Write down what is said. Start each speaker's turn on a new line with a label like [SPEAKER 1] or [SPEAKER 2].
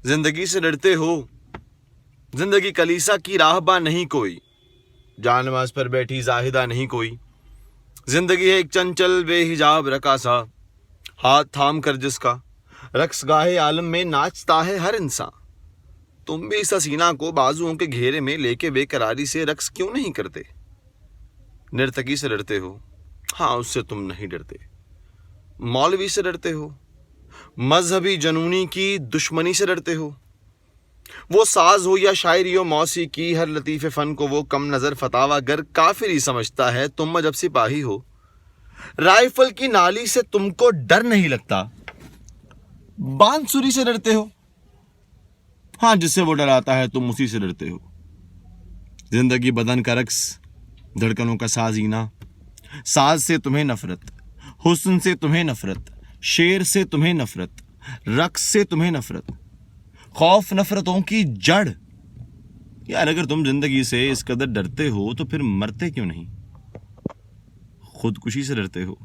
[SPEAKER 1] زندگی سے ڈرتے ہو. زندگی کلیسا کی راہباں نہیں کوئی, جان نماز پر بیٹھی زاہدہ نہیں کوئی. زندگی ہے ایک چنچل بے حجاب رقاصا, ہاتھ تھام کر جس کا رقص گاہے عالم میں ناچتا ہے ہر انسان. تم بھی اس حسینہ کو بازوؤں کے گھیرے میں لے کے بے قراری سے رقص کیوں نہیں کرتے؟ نرتکی سے ڈرتے ہو, ہاں اس سے تم نہیں ڈرتے. مولوی سے ڈرتے ہو, مذہبی جنونی کی دشمنی سے ڈرتے ہو. وہ ساز ہو یا شاعری و موسیقی, ہر لطیف فن کو وہ کم نظر فتاوی گر کافر ہی سمجھتا ہے. تم جب سپاہی ہو, رائفل کی نالی سے تم کو ڈر نہیں لگتا. بانسری سے ڈرتے ہو, ہاں جس سے وہ ڈراتا ہے تم اسی سے ڈرتے ہو. زندگی بدن کا رقص, دھڑکنوں کا سازینہ. ساز سے تمہیں نفرت, حسن سے تمہیں نفرت, شعر سے تمہیں نفرت, رقص سے تمہیں نفرت. خوف نفرتوں کی جڑ. یار اگر تم زندگی سے اس قدر ڈرتے ہو تو پھر مرتے کیوں نہیں؟ خودکشی سے ڈرتے ہو.